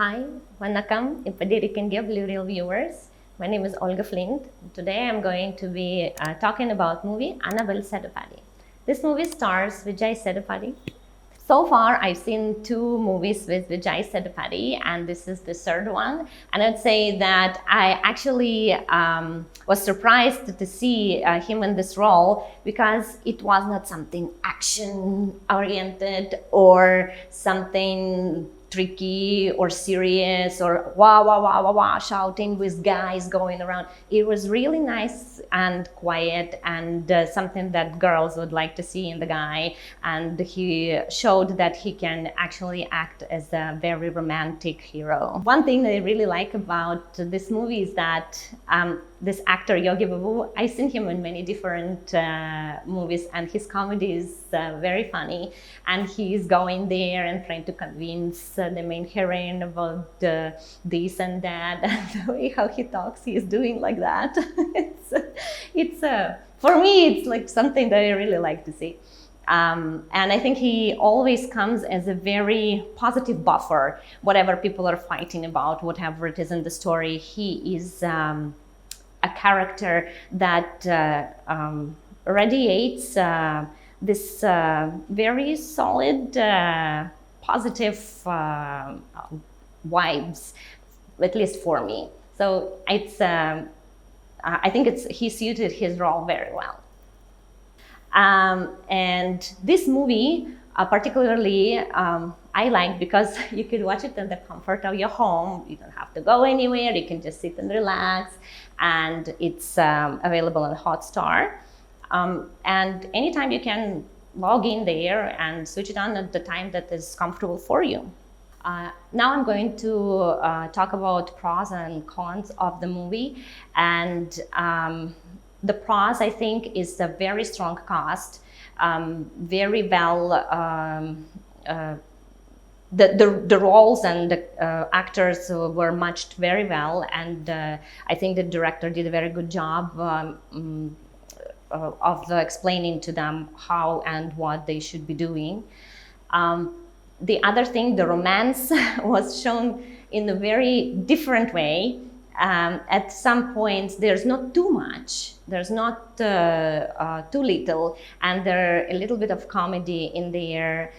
Hi, Vanakkam, Ipadiri India Blue Reel viewers. My name is Olga Flint. Today I'm going to be talking about movie Annabelle Sethupathi. This movie stars Vijay Sethupathi. So far, I've seen 2 movies with Vijay Sethupathi, and this is the third one. And I'd say that I actually was surprised to see him in this role because it was not something action-oriented or something tricky or serious or wah, wah, wah, wah, wah, shouting with guys going around. It was really nice and quiet and something that girls would like to see in the guy. And he showed that he can actually act as a very romantic hero. One thing that I really like about this movie is that this actor, Yogi Babu, I've seen him in many different movies, and his comedy is very funny. And he's going there and trying to convince the main heroine about this and that. And the way how he talks, he's doing like that. it's for me, it's like something that I really like to see. And I think he always comes as a very positive buffer. Whatever people are fighting about, whatever it is in the story, he is a character that radiates this very solid, positive vibes, at least for me. So it's, I think he suited his role very well. And this movie, particularly, I like because you could watch it in the comfort of your home. You don't have to go anywhere. You can just sit and relax. And it's available on HotStar. And anytime you can log in there and switch it on at the time that is comfortable for you. Now I'm going to talk about pros and cons of the movie. And the pros, I think, is a very strong cast, very well. The roles and the actors were matched very well, and I think the director did a very good job of explaining to them how and what they should be doing. The other thing, the romance was shown in a very different way. At some points, there's not too much, there's not too little, and there's a little bit of comedy in there.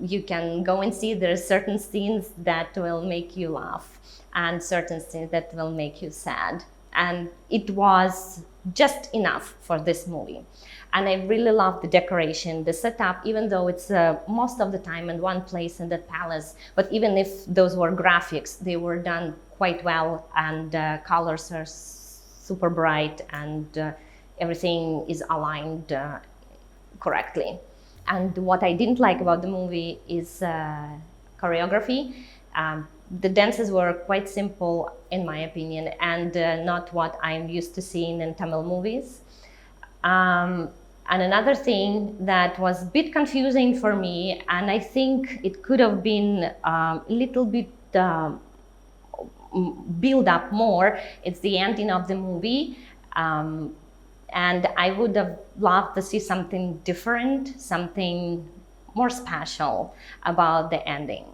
You can go and see there's certain scenes that will make you laugh and certain scenes that will make you sad. And it was just enough for this movie. And I really love the decoration, the setup, even though it's most of the time in one place in the palace. But even if those were graphics, they were done quite well, and colors are super bright, and everything is aligned correctly. And what I didn't like about the movie is choreography. The dances were quite simple, in my opinion, and not what I'm used to seeing in Tamil movies. And another thing that was a bit confusing for me, and I think it could have been a little bit build up more, it's the ending of the movie. And I would have loved to see something different, something more special about the ending.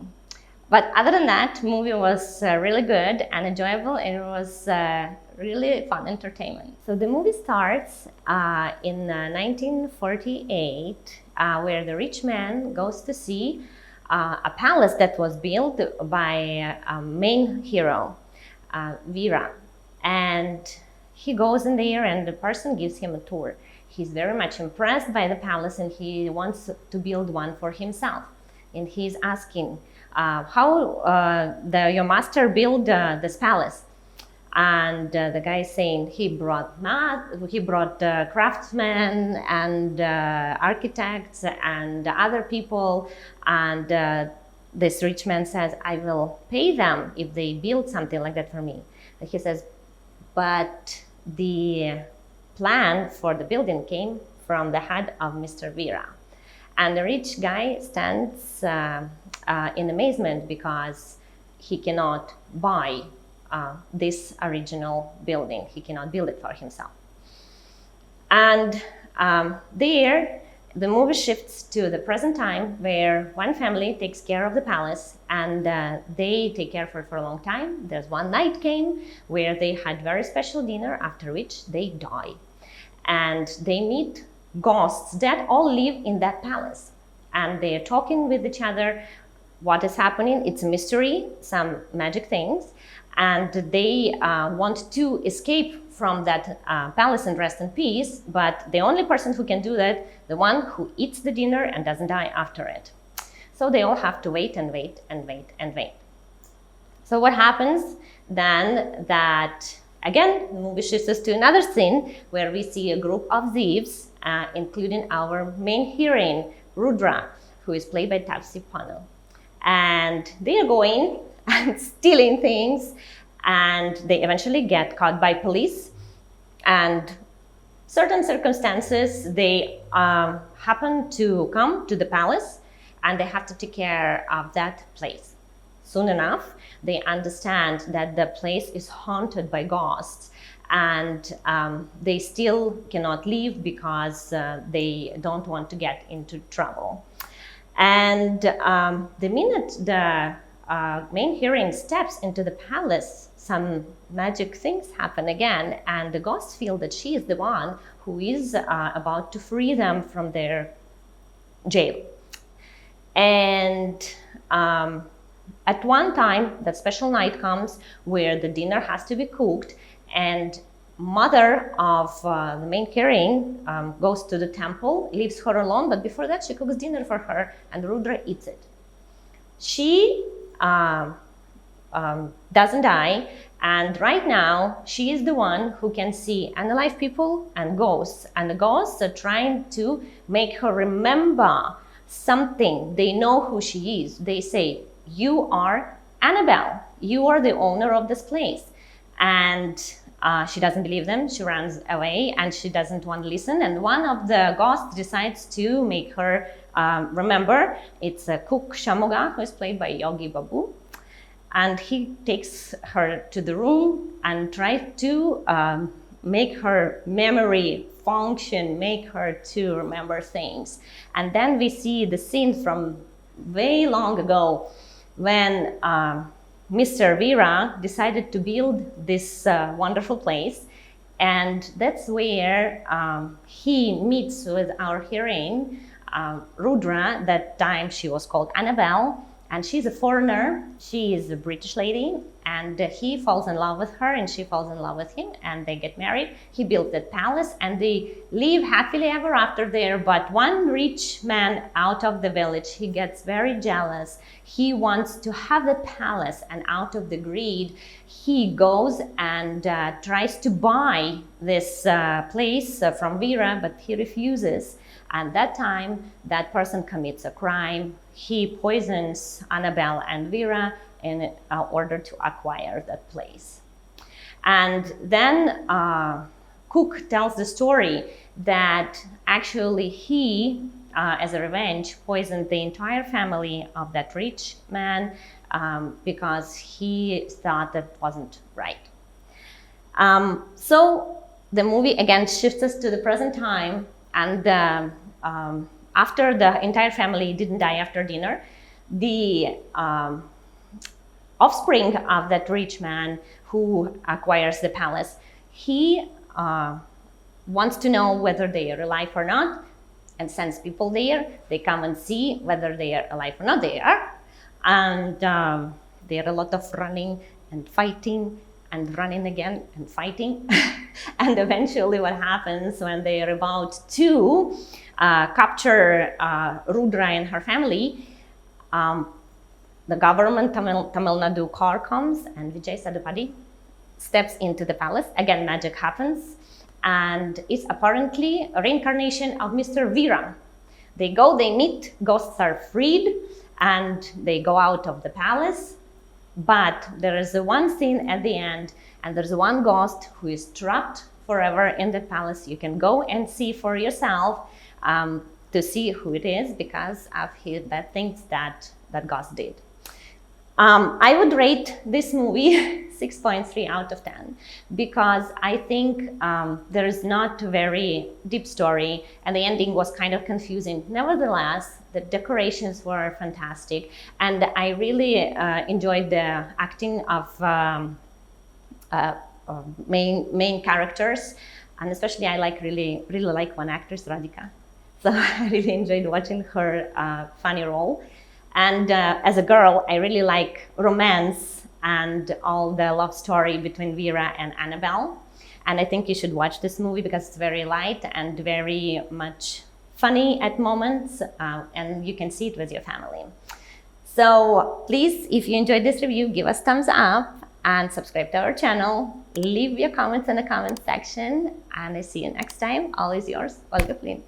But other than that, the movie was really good and enjoyable, and it was really fun entertainment. So the movie starts in 1948, where the rich man goes to see a palace that was built by a main hero, Veera. And he goes in there, and the person gives him a tour. He's very much impressed by the palace, and he wants to build one for himself. And he's asking, how your master built this palace? And the guy is saying he brought craftsmen and architects and other people, and this rich man says, I will pay them if they build something like that for me. And he says, but the plan for the building came from the head of Mr. Veera. And the rich guy stands in amazement because he cannot buy this original building. He cannot build it for himself. And there, The movie shifts to the present time where one family takes care of the palace and they take care of it for a long time. There's one night came where they had very special dinner, after which they die. And they meet ghosts that all live in that palace. And they are talking with each other. What is happening? It's a mystery, some magic things. And they want to escape from that palace and rest in peace, but the only person who can do that, the one who eats the dinner and doesn't die after it. So they all have to wait and wait and wait and wait. So what happens then that, again, the movie shifts us to another scene where we see a group of thieves, including our main heroine, Rudra, who is played by Tapsee. And they are going and stealing things, and they eventually get caught by police. And certain circumstances, they happen to come to the palace and they have to take care of that place. Soon enough, they understand that the place is haunted by ghosts, and they still cannot leave because they don't want to get into trouble. And the minute the main heroine steps into the palace, some magic things happen again, and the ghosts feel that she is the one who is about to free them from their jail. And at one time, that special night comes where the dinner has to be cooked, and mother of the main heroine goes to the temple, leaves her alone, but before that she cooks dinner for her, and Rudra eats it. She doesn't die, and right now she is the one who can see unalive people and the ghosts are trying to make her remember something. They know who she is. They say, "You are Annabelle, you are the owner of this place." And she doesn't believe them. She runs away and she doesn't want to listen, and one of the ghosts decides to make her remember. It's a cook, Shamuga, who is played by Yogi Babu. And he takes her to the room and tries to make her memory function, make her to remember things. And then we see the scene from way long ago when Mr. Veera decided to build this wonderful place. And that's where he meets with our heroine, Rudra. That time she was called Annabelle. And she's a foreigner. She is a British lady, and he falls in love with her, and she falls in love with him, and they get married. He built that palace, and they live happily ever after there. But one rich man out of the village, he gets very jealous. He wants to have the palace, and out of the greed, he goes and tries to buy this place from Veera, but he refuses. And that time, that person commits a crime. He poisons Annabelle and Veera in order to acquire that place. And then Cook tells the story that actually he, as a revenge, poisoned the entire family of that rich man because he thought that wasn't right. So the movie again shifts us to the present time. And after the entire family didn't die after dinner, the offspring of that rich man who acquires the palace, he wants to know whether they are alive or not, and sends people there. They come and see whether they are alive or not. They are. And there are a lot of running and fighting and running again and fighting. And eventually what happens when they are about to capture Rudra and her family, the government Tamil Nadu car comes, and Vijay Sethupathi steps into the palace. Again, magic happens, and it's apparently a reincarnation of Mr. Veera. They go, they meet, ghosts are freed, and they go out of the palace. But there is one scene at the end, and there's one ghost who is trapped forever in the palace. You can go and see for yourself to see who it is because of his bad things that ghost did. I would rate this movie 6.3 out of 10 because I think there is not a very deep story and the ending was kind of confusing. Nevertheless, the decorations were fantastic and I really enjoyed the acting of main characters, and especially I really like one actress, Radhika. So I really enjoyed watching her funny role. And as a girl, I really like romance and all the love story between Vera and Annabelle. And I think you should watch this movie because it's very light and very much funny at moments, and you can see it with your family. So please, if you enjoyed this review, give us thumbs up and subscribe to our channel. Leave your comments in the comment section, and I see you next time. Always yours, Olga Flint.